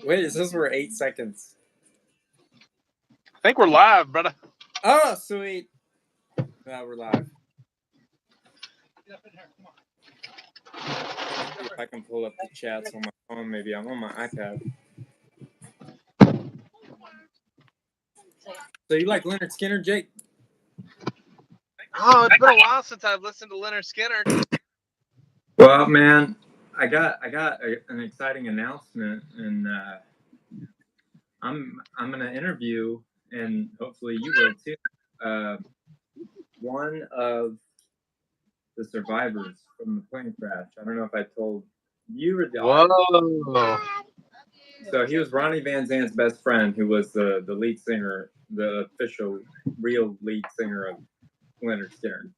Wait, is this for 8 seconds? I think we're live, brother. Oh, sweet. Now we're live. See if I can pull up the chats on my phone. Maybe I'm on my iPad. So you like Leonard Skinner, Jake? Oh, it's been a while since I've listened to Leonard Skinner. Well, man, I got an exciting announcement, and I'm gonna interview, and hopefully you will too. One of the survivors from the plane crash. I don't know if I told you or the audience. Whoa. So he was Ronnie Van Zant's best friend, who was the lead singer, the official, real lead singer of Leonard Skinner,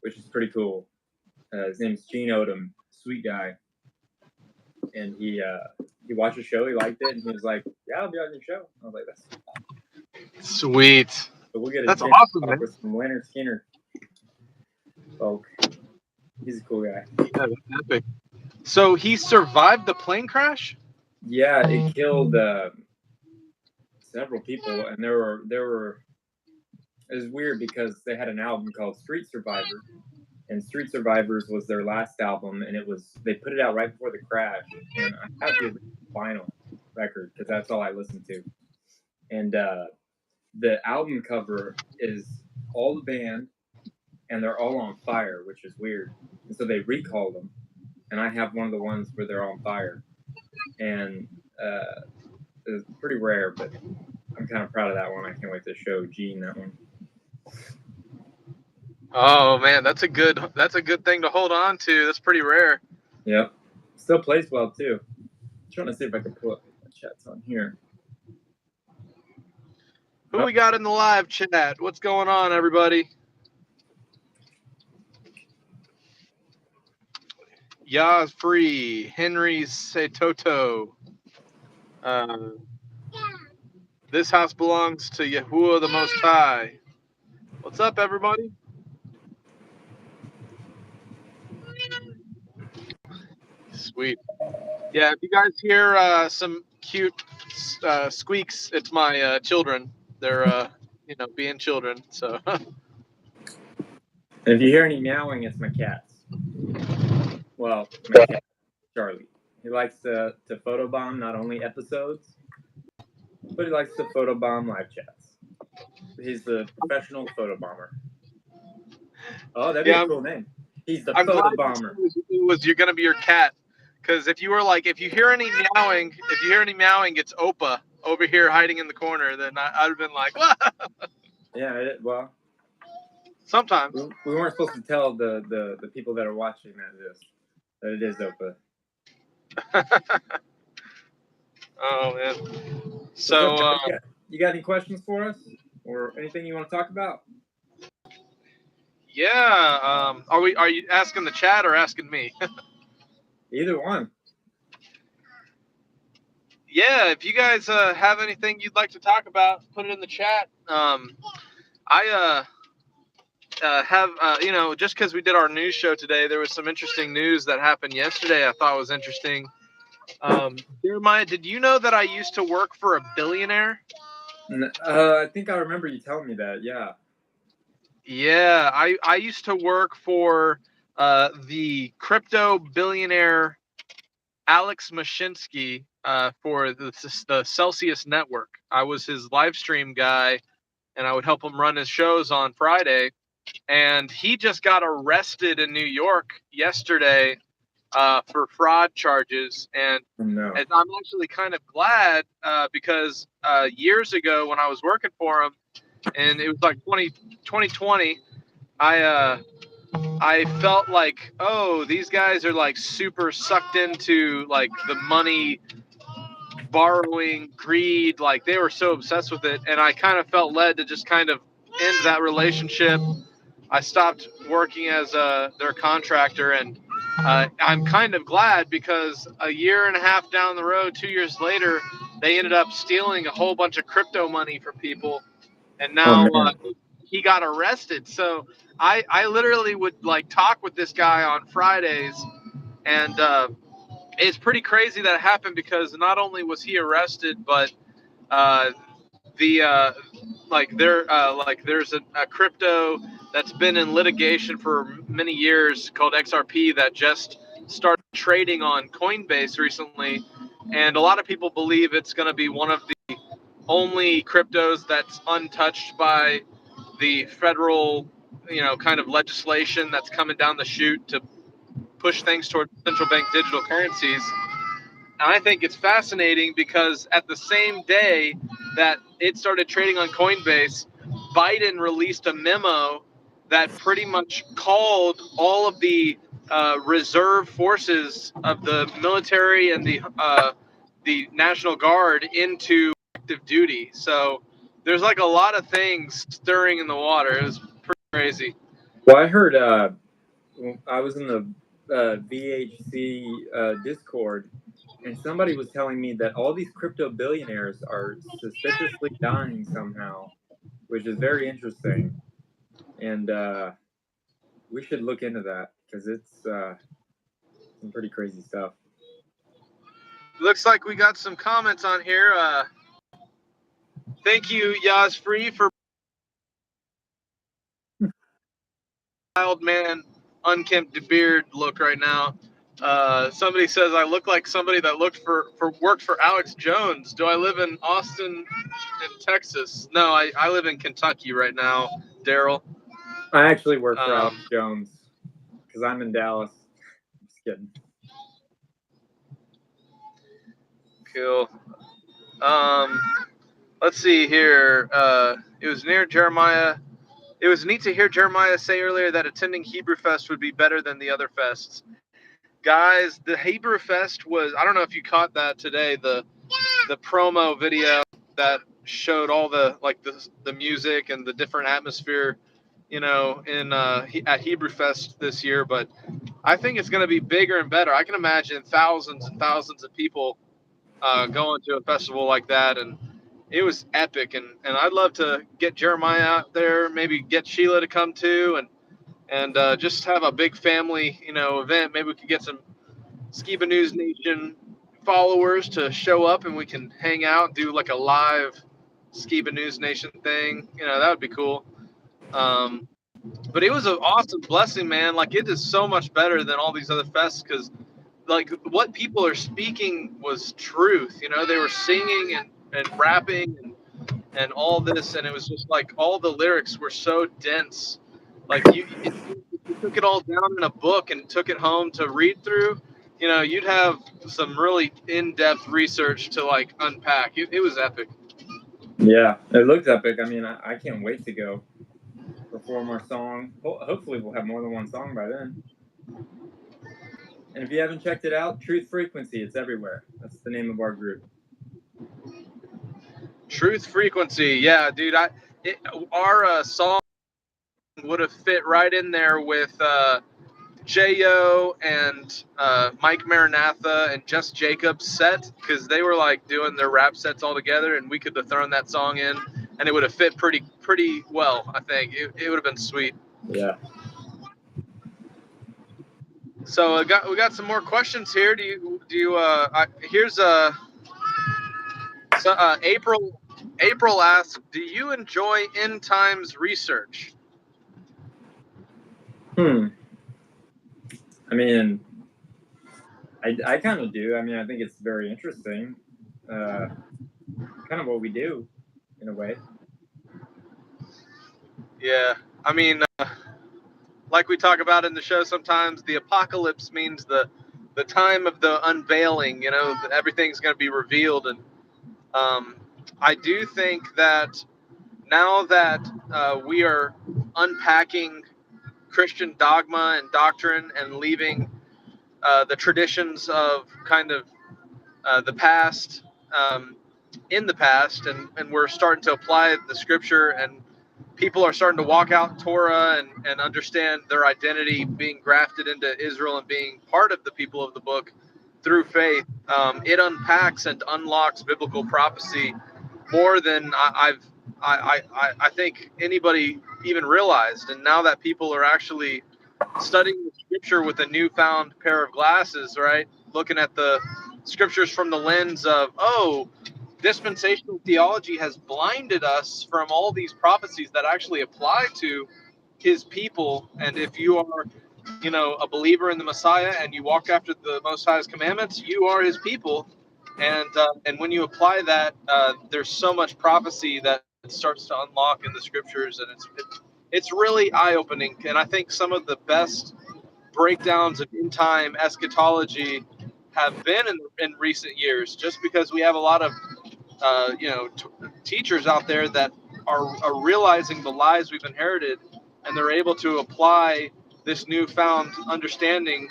which is pretty cool. His name's Gene Odom, sweet guy, and he watched the show, he liked it, and he was like, "Yeah, I'll be on your show." I was like, "That's Sweet. So we'll get a That's chance awesome, to man. talk with some Leonard Skinner folk. He's a cool guy. Yeah, that's epic. So he survived the plane crash? Yeah, it killed several people, and there were. It was weird because they had an album called Street Survivors, and Street Survivors was their last album, and they put it out right before the crash, and I have the vinyl record because that's all I listened to, and the album cover is all the band, and they're all on fire, which is weird, and so they recalled them, and I have one of the ones where they're on fire, and it's pretty rare, but I'm kind of proud of that one. I can't wait to show Gene that one. Oh man, that's a good thing to hold on to. That's pretty rare. Yep. Still plays well too. I'm trying to see if I can pull up my chats on here. Who we got in the live chat? What's going on, everybody? Yaz Free, Henry Setoto. This house belongs to Yahuwah the Most High. What's up, everybody? Sweet. Yeah, if you guys hear some cute squeaks, it's my children. They're being children. So. And if you hear any meowing, it's my cats. Well, my cat, Charlie. He likes to photobomb not only episodes, but he likes to photobomb live chats. He's the professional photobomber. Oh, that'd be a cool name. He's the photobomber. You're gonna be your cat, because if you hear any meowing, it's Opa over here hiding in the corner. Then I'd have been like, what? Yeah, well. Sometimes we weren't supposed to tell the people that are watching that it is Opa. Oh man. So you got any questions for us or anything you want to talk about? Yeah. Are you asking the chat or asking me? Either one. Yeah, if you guys have anything you'd like to talk about, put it in the chat. I have just because we did our news show today, there was some interesting news that happened yesterday. I thought was interesting. Jeremiah, did you know that I used to work for a billionaire? I think I remember you telling me that. Yeah. Yeah, I used to work for the crypto billionaire Alex Mashinsky for the Celsius Network. I was his live stream guy, and I would help him run his shows on Friday. And he just got arrested in New York yesterday for fraud charges. And I'm actually kind of glad because years ago when I was working for him, and it was like 2020, I felt like, oh, these guys are like super sucked into like the money, borrowing, greed. Like they were so obsessed with it. And I kind of felt led to just kind of end that relationship. I stopped working as their contractor, and I'm kind of glad because a year and a half down the road, 2 years later, they ended up stealing a whole bunch of crypto money from people, and now he got arrested. So I literally would like talk with this guy on Fridays, and it's pretty crazy that happened because not only was he arrested, but uh, the there's a crypto that's been in litigation for many years called XRP that just started trading on Coinbase recently, and a lot of people believe it's going to be one of the only cryptos that's untouched by the federal, kind of legislation that's coming down the chute to push things toward central bank digital currencies. And I think it's fascinating because at the same day that it started trading on Coinbase, Biden released a memo that pretty much called all of the reserve forces of the military and the National Guard into active duty. So there's like a lot of things stirring in the water. It was pretty crazy. Well, I heard I was in the VHC Discord, and somebody was telling me that all these crypto billionaires are suspiciously dying somehow, which is very interesting. And we should look into that because it's some pretty crazy stuff. Looks like we got some comments on here. Thank you, Yaz Free, for wild man unkempt beard look right now. Somebody says I look like somebody that worked for Alex Jones. Do I live in Austin, in Texas? No, I live in Kentucky right now, Daryl. I actually work for Alex Jones because I'm in Dallas. Just kidding. Cool. Let's see here. It was near Jeremiah. It was neat to hear Jeremiah say earlier that attending Hebrew Fest would be better than the other fests. Guys, the Hebrew Fest was, I don't know if you caught that today, the promo video that showed all the music and the different atmosphere, in at Hebrew Fest this year, but I think it's going to be bigger and better. I can imagine thousands and thousands of people going to a festival like that, and it was epic. And I'd love to get Jeremiah out there, maybe get Sheila to come too, and just have a big family, event. Maybe we could get some Skiba News Nation followers to show up, and we can hang out and do like a live Skiba News Nation thing. That would be cool. But it was an awesome blessing, man. Like, it is so much better than all these other fests because, like, what people are speaking was truth. They were singing and rapping and all this, and it was just like all the lyrics were so dense. Like, if you took it all down in a book and took it home to read through, you'd have some really in-depth research to like unpack. It was epic. Yeah, it looks epic. I mean, I can't wait to go perform our song. Hopefully, we'll have more than one song by then. And if you haven't checked it out, Truth Frequency, it's everywhere. That's the name of our group. Truth Frequency, yeah, dude. Our song would have fit right in there with J.O. and Mike Maranatha and Just Jacob's set, because they were like doing their rap sets all together, and we could have thrown that song in, and it would have fit pretty well. I think it would have been sweet. Yeah. So we got some more questions here. Here's April asks, do you enjoy end times research? I mean, I kind of do. I mean, I think it's very interesting. Kind of what we do, in a way. Yeah, I mean, like we talk about in the show sometimes, the apocalypse means the time of the unveiling. That everything's going to be revealed, and I do think that now that we are unpacking Christian dogma and doctrine and leaving the traditions of kind of the past in the past, and we're starting to apply the scripture, and people are starting to walk out Torah and understand their identity being grafted into Israel and being part of the people of the book through faith. It unpacks and unlocks biblical prophecy more than I think anybody even realized. And now that people are actually studying the scripture with a newfound pair of glasses, right? looking at the scriptures from the lens of, oh, dispensational theology has blinded us from all these prophecies that actually apply to his people. And if you are, a believer in the Messiah and you walk after the Most High's commandments, you are his people. And when you apply that, there's so much prophecy that starts to unlock in the scriptures, and it's really eye opening. And I think some of the best breakdowns of end time eschatology have been in recent years, just because we have a lot of teachers out there that are realizing the lies we've inherited, and they're able to apply this newfound understanding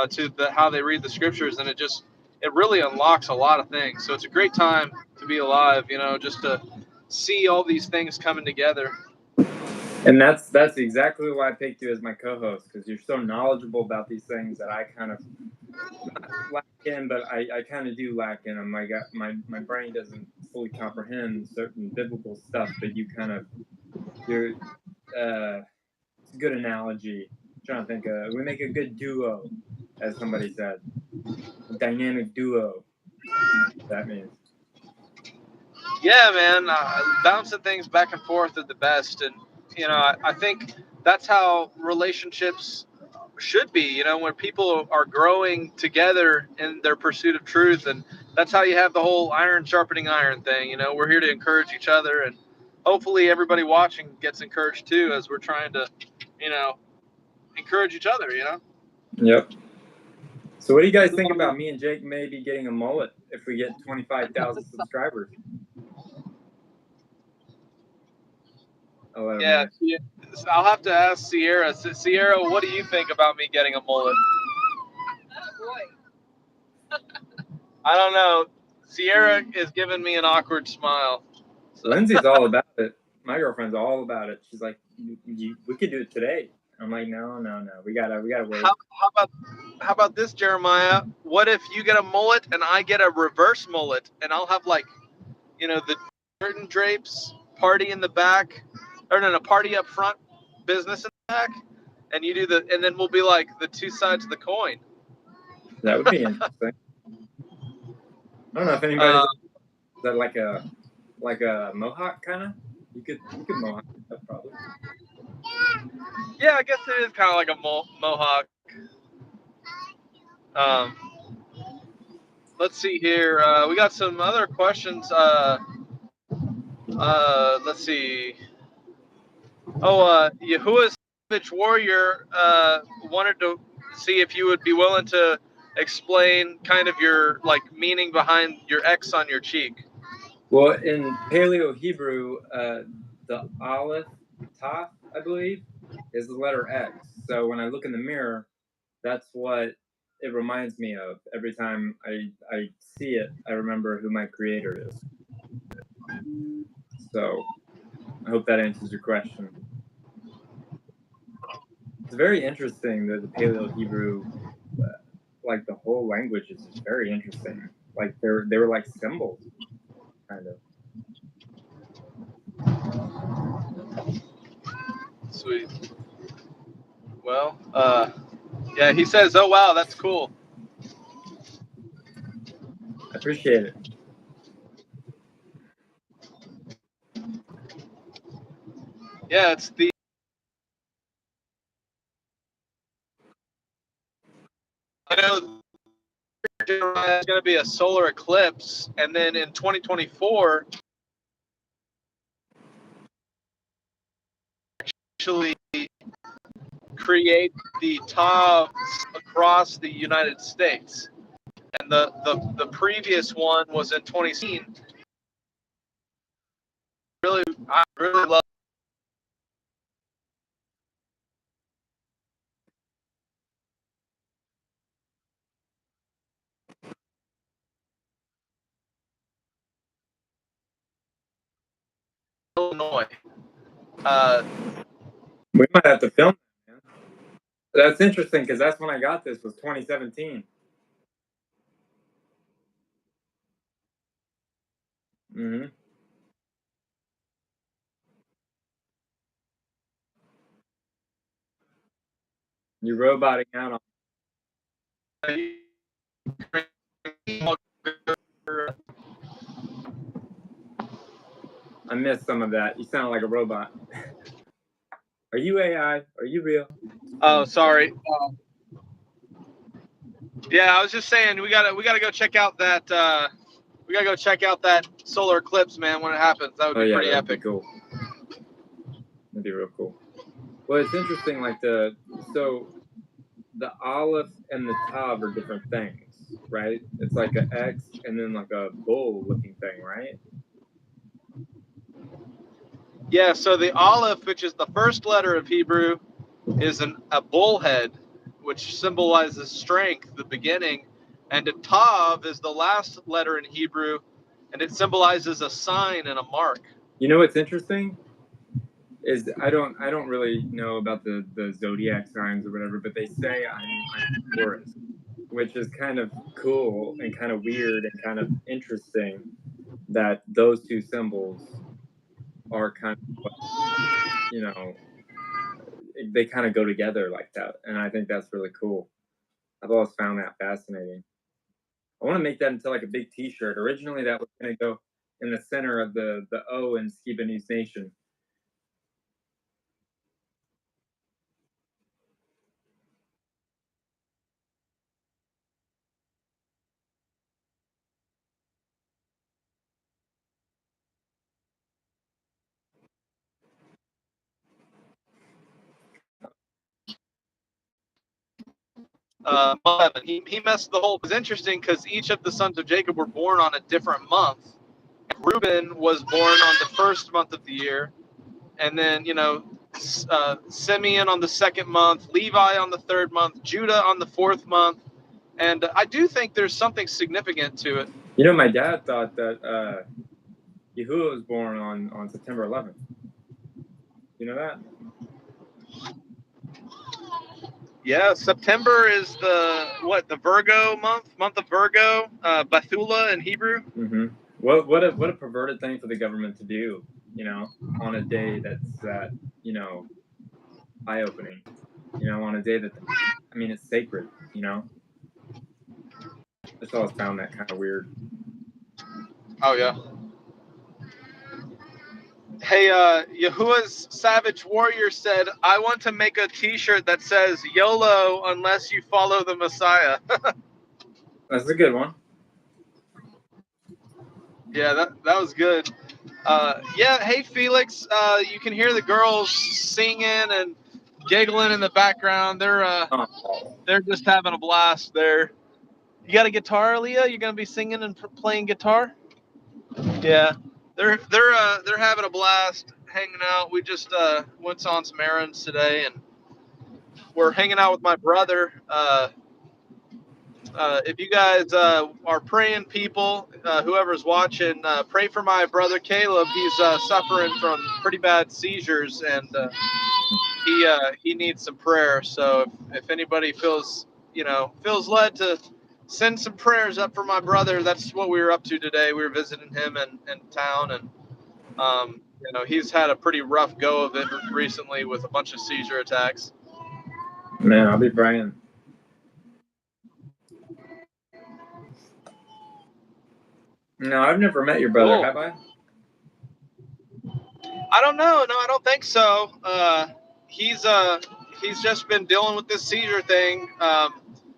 to how they read the scriptures, and it really unlocks a lot of things. So it's a great time to be alive, just to see all these things coming together. And that's exactly why I picked you as my co-host, because you're so knowledgeable about these things that I kind of not lack in, but I kind of do lack in them. My brain doesn't fully comprehend certain biblical stuff, but you're it's a good analogy. I'm trying to think we make a good duo, as somebody said, a dynamic duo. That means. Yeah, man, bouncing things back and forth are the best, and I think that's how relationships should be. When people are growing together in their pursuit of truth, and that's how you have the whole iron sharpening iron thing. We're here to encourage each other, and hopefully everybody watching gets encouraged too, as we're trying to, encourage each other. Yep. So, what do you guys think about me and Jake maybe getting a mullet if we get 25,000 subscribers? Yeah, I'll have to ask Sierra. Sierra, what do you think about me getting a mullet? I don't know. Sierra is giving me an awkward smile. So. Lindsay's all about it. My girlfriend's all about it. She's like, we could do it today. I'm like, no. We gotta wait. How about this, Jeremiah? What if you get a mullet and I get a reverse mullet, and I'll have the curtain drapes, party in the back, or no, party up front, business in the back, and you do and then we'll be like the two sides of the coin. That would be interesting. I don't know if anybody is that like a mohawk kind of. You could mohawk that probably. Yeah, I guess it is kind of like a mohawk. Let's see here. We got some other questions. Let's see. Oh, Yahuwah Savage Warrior wanted to see if you would be willing to explain kind of your meaning behind your X on your cheek. Well, in Paleo Hebrew, the Aleph Taf, I believe, is the letter X. So when I look in the mirror, that's what it reminds me of. Every time I see it, I remember who my creator is. So I hope that answers your question. It's very interesting that the Paleo Hebrew, like the whole language is just very interesting. Like they were like symbols, kind of. Sweet. Well, yeah, he says, "Oh wow, that's cool." I appreciate it. Yeah, it's the. I know there's going to be a solar eclipse, and then in 2024, actually create the Tav across the United States. And the previous one was in 2016. I really love Illinois. We might have to film that, man. That's interesting because that's when I got this was 2017. Mm-hmm. You're roboting out on. I missed some of that. You sound like a robot. Are you AI? Are you real? Oh, sorry. Yeah, I was just saying we gotta go check out that solar eclipse, man. When it happens, that would be pretty epic. Be cool. That'd be real cool. Well, it's interesting. Like the Aleph and the Tav are different things, right? It's like an X and then like a bull-looking thing, right? Yeah. So the Aleph, which is the first letter of Hebrew, is a bullhead, which symbolizes strength, the beginning, and a Tav is the last letter in Hebrew, and it symbolizes a sign and a mark. You know what's interesting is I don't really know about the zodiac signs or whatever, but they say I'm Taurus, which is kind of cool and kind of weird and kind of interesting that those two symbols are kind of, you know, they kind of go together like that, and I think that's really cool. I've always found that fascinating. I want to make that into like a big T-shirt. Originally, that was going to go in the center of the O in Skiba News Nation. He messed the whole. It was interesting because each of the sons of Jacob were born on a different month. Reuben was born on the first month of the year, and then Simeon on the second month, Levi on the third month, Judah on the fourth month, and I do think there's something significant to it. You know, my dad thought that Yahuwah was born on September 11th. You know that? Yeah, September is the Virgo month of Virgo, Bethula in Hebrew. Mm-hmm. What a perverted thing for the government to do, you know, on a day that's eye-opening, on a day that, I mean, it's sacred, I just always found that kind of weird. Oh yeah. Hey, Yahuwah's Savage Warrior said, I want to make a t-shirt that says YOLO unless you follow the Messiah. That's a good one. Yeah, that was good. Yeah, hey Felix, you can hear the girls singing and giggling in the background. They're just having a blast there. You got a guitar, Leah? You're gonna be singing and playing guitar? Yeah, they're having a blast hanging out. We just went on some errands today, and we're hanging out with my brother. If you guys are praying people, whoever's watching, pray for my brother Caleb. He's suffering from pretty bad seizures, and he needs some prayer. So if anybody feels led to send some prayers up for my brother, that's what we were up to today. We were visiting him in town, and he's had a pretty rough go of it recently with a bunch of seizure attacks. Man, I'll be praying. No, I've never met your brother, have I? I don't know. No, I don't think so. He's just been dealing with this seizure thing.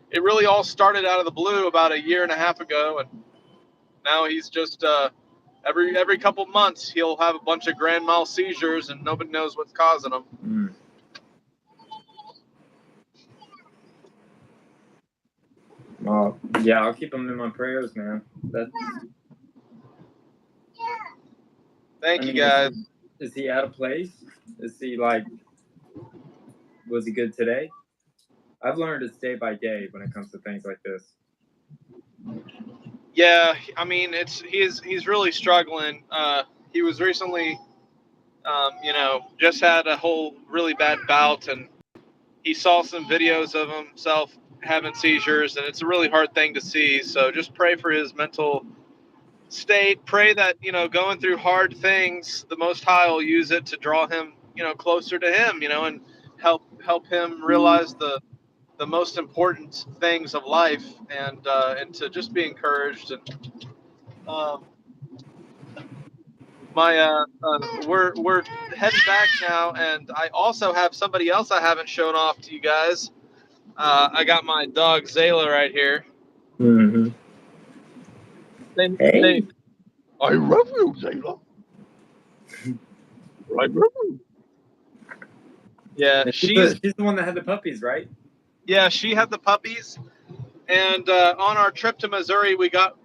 It really all started out of the blue about a year and a half ago, and now he's just every couple months he'll have a bunch of grand mal seizures, and nobody knows what's causing them. Mm. Well, yeah, I'll keep him in my prayers, man. Thank you, guys. Is he out of place? Is he was he good today? I've learned it's day by day when it comes to things like this. Yeah, I mean, he's really struggling. He was recently, just had a whole really bad bout, and he saw some videos of himself having seizures, and it's a really hard thing to see. So just pray for his mental state. Pray that going through hard things, the Most High will use it to draw him, closer to Him, and help him realize the the most important things of life, and to just be encouraged. And um, we're heading back now, and I also have somebody else I haven't shown off to you guys. I got my dog Zayla right here. Mm-hmm. Hey, I love you, Zayla. I love you. yeah, She's the one that had the puppies, right? she had the puppies, and on our trip to Missouri, we got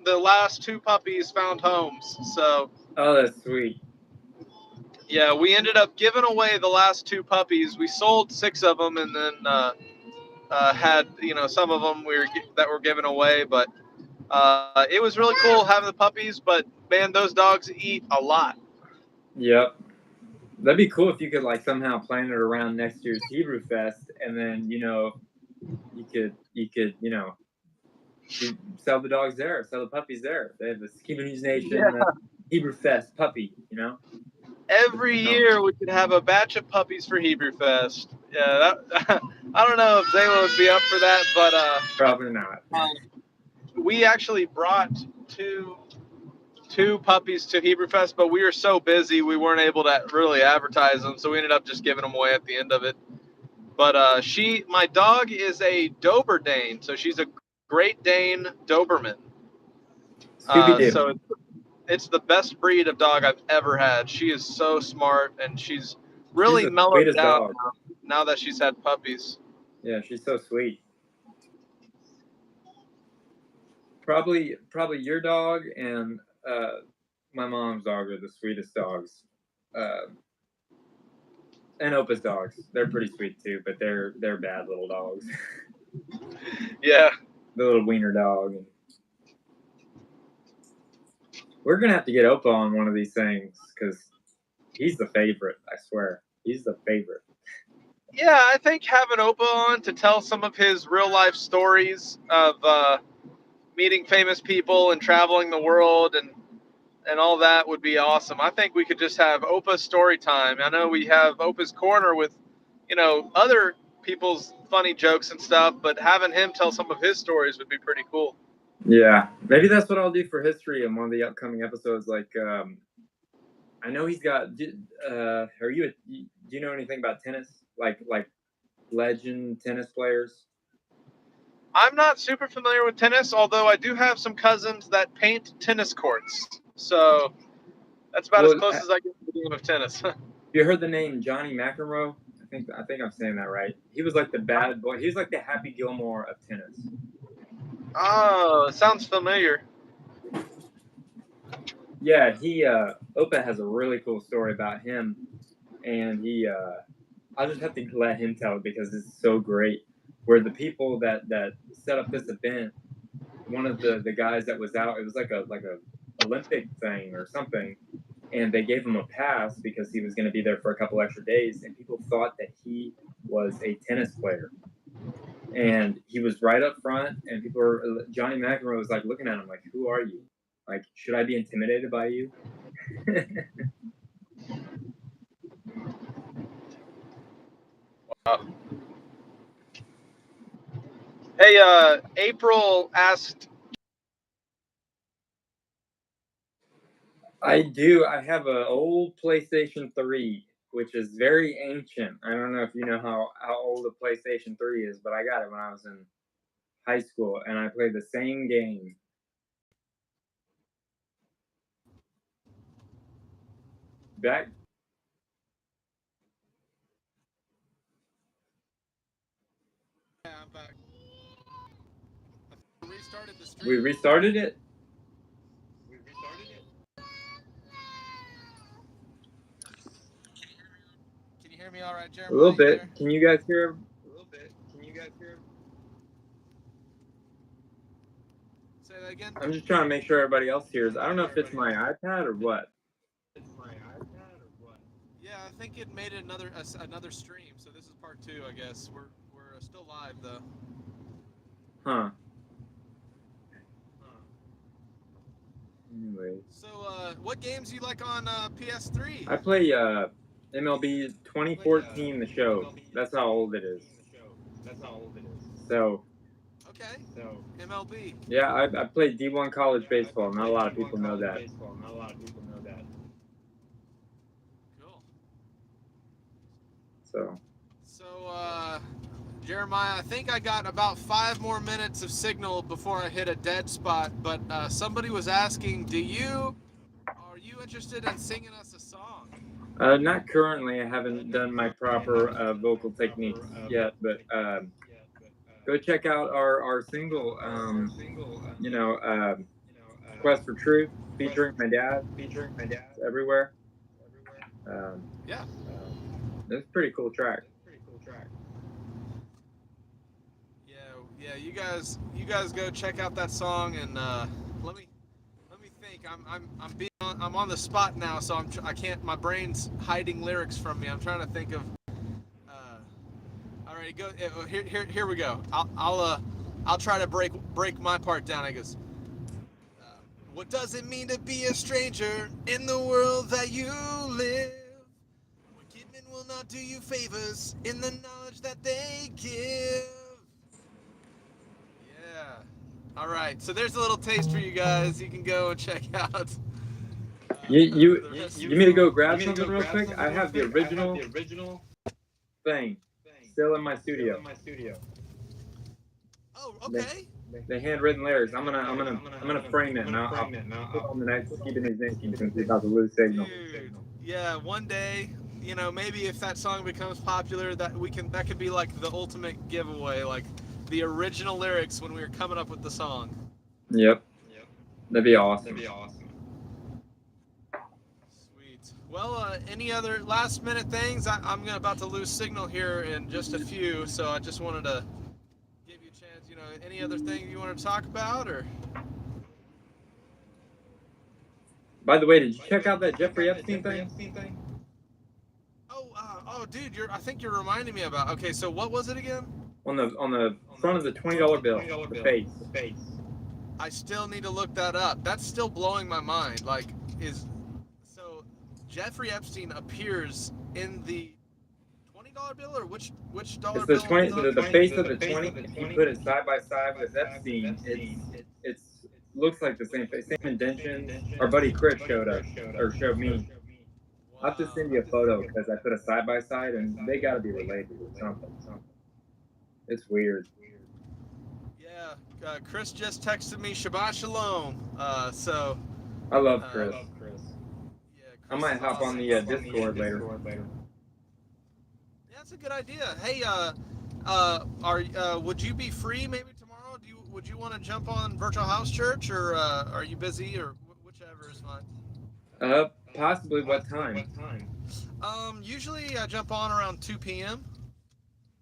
the last 2 puppies found homes. So Oh, that's sweet. yeah, we ended up giving away the last 2 puppies. We sold 6 of them, and then had some of them that were given away. But it was really cool having the puppies. But man, those dogs eat a lot. Yep. That'd be cool if you could like somehow plan it around next year's Hebrew Fest, and then you could you sell the dogs there, sell the puppies there. They have the Skiba News Nation Hebrew Fest puppy. Every year we could have a batch of puppies for Hebrew Fest. Yeah, I don't know if Zayla would be up for that, but Probably not. We actually brought two puppies to Hebrew Fest, but we were so busy we weren't able to really advertise them, so we ended up just giving them away at the end of it. But my dog is a Doberdane, so she's a Great Dane Doberman. So it's the best breed of dog I've ever had. She is so smart, and she's really mellowed down now that she's had puppies. Yeah, she's so sweet. Probably your dog and my mom's dog are the sweetest dogs. And Opa's dogs, they're pretty sweet too, but they're bad little dogs. Yeah, the little wiener dog. We're gonna have to get Opa on one of these things because he's the favorite. I swear, he's the favorite. Yeah, I think having Opa on to tell some of his real life stories of meeting famous people and traveling the world and all that would be awesome. I think we could just have Opa's story time. I know we have Opa's Corner with, other people's funny jokes and stuff, but having him tell some of his stories would be pretty cool. Yeah, maybe that's what I'll do for history in one of the upcoming episodes. Like, I know he's got. Do you know anything about tennis? Like legend tennis players? I'm not super familiar with tennis, although I do have some cousins that paint tennis courts. So that's about as close as I get to the game of tennis. You heard the name Johnny McEnroe? I think I'm saying that right. He was like the bad boy. He was like the Happy Gilmore of tennis. Oh, it sounds familiar. Yeah, Opa has a really cool story about him, and I'll just have to let him tell it because it's so great. Where the people that set up this event, one of the guys that was out, it was like a Olympic thing or something, and they gave him a pass because he was going to be there for a couple extra days, and people thought that he was a tennis player. And he was right up front, and Johnny McEnroe was like looking at him like, "Who are you? Like, should I be intimidated by you?" Wow. Hey, April asked. I do. I have an old PlayStation 3, which is very ancient. I don't know if you know how old a PlayStation 3 is, but I got it when I was in high school, and I played the same game. Back. Yeah, I'm back. We restarted it? Can you hear me all right, Jeremy? A little bit. Can you guys hear him? Say that again? I'm just trying to make sure everybody else hears. I don't know if it's my iPad or what. Yeah, I think it made another stream, so this is part 2, I guess. We're still live though. Huh. Anyway. So, what games do you like on PS3? I play MLB 2014, the show. That's how old it is. So Okay. MLB. yeah, I played D1 college baseball. Not a lot of people know that. Cool. So So, Jeremiah, I think I got about 5 more minutes of signal before I hit a dead spot. But somebody was asking, are you interested in singing us a song? not currently. I haven't done my proper vocal techniques yet, but go check out our single. You know, Quest for Truth, featuring my dad. It's everywhere. Yeah. It's a pretty cool track. Yeah. You guys go check out that song and let me think. I'm on the spot now, so I can't. My brain's hiding lyrics from me. I'm trying to think of. All right, go. Here we go. I'll try to break my part down. I guess. What does it mean to be a stranger in the world that you live? Wicked men will not do you favors in the knowledge that they give. Yeah. All right. So there's a little taste for you guys. You can go and check out. You the rest you of need me to go grab something real quick? I have the original thing still in my studio. Oh, okay. The handwritten lyrics. I'm gonna frame it and I'll put it on the next Skiba News Nation since we about to lose signal. Dude. Yeah, one day, maybe if that song becomes popular, that could be like the ultimate giveaway, like the original lyrics when we were coming up with the song. Yep. That'd be awesome. Sweet. Well, any other last minute things? I'm about to lose signal here in just a few, so I just wanted to give you a chance. Any other thing you want to talk about, or? By the way, did you check out that Jeffrey Epstein thing? Oh, dude, I think you're reminding me about. Okay, so what was it again? On the front of the $20 bill, the face. I still need to look that up. That's still blowing my mind. Like, so Jeffrey Epstein appears in the $20 bill, or which dollar It's bill? the 20, the face of the 20. If you put it side by side with Epstein, it's looks like the same face, same indention. Our buddy Chris showed us or showed me. I'll have to send you a photo because I put a side by side and they got to be related or something. It's weird. Yeah, Chris just texted me Shabbat Shalom. So I love Chris. Yeah, Chris I might hop on the Discord later. Yeah, that's a good idea. Hey, would you be free maybe tomorrow? Would you want to jump on Virtual House Church, or are you busy, or whichever is fine? Possibly what time? Usually I jump on around 2 p.m.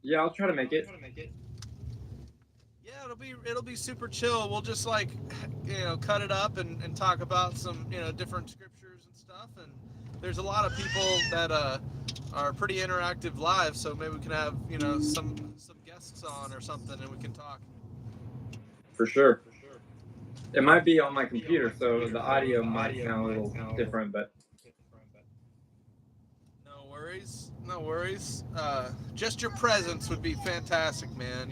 Yeah, I'll try to make it. Yeah, it'll be super chill. We'll just cut it up and talk about some different scriptures and stuff. And there's a lot of people that are pretty interactive live, so maybe we can have some guests on or something, and we can talk. For sure. It might be on my computer, so the audio might sound a little different, but no worries. Just your presence would be fantastic, man.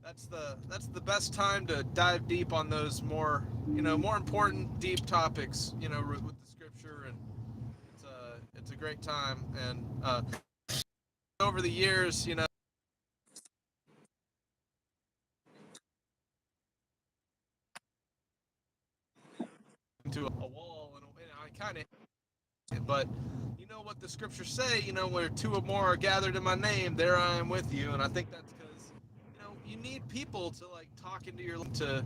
That's the best time to dive deep on those more important deep topics, with the scripture, and it's a great time. And over the years, into a wall, and I kind of, but what the scriptures say, where two or more are gathered in my name, there I am with you. And I think that's because you need people to talk into your life, to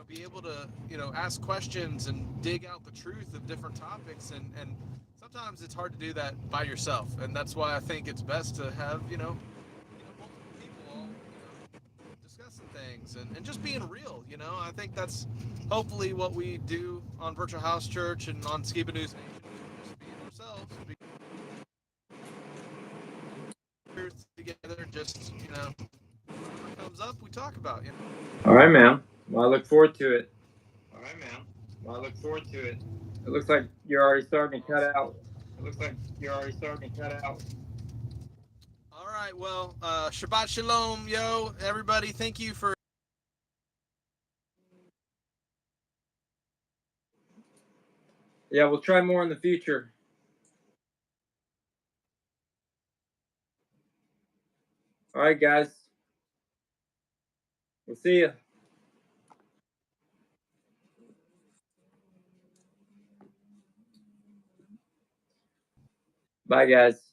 be able to ask questions and dig out the truth of different topics, and sometimes it's hard to do that by yourself, and that's why I think it's best to have multiple people all discussing things and just being real. I think that's hopefully what we do on Virtual House Church and on Skiba News Nation. Just being ourselves, truth together, just whatever comes up we talk about. All right, man. Well, I look forward to it. It looks like you're already starting to cut out. All All right. Well, Shabbat Shalom, yo, everybody. Thank you for. Yeah, we'll try more in the future. All right, guys. We'll see you. Bye, guys.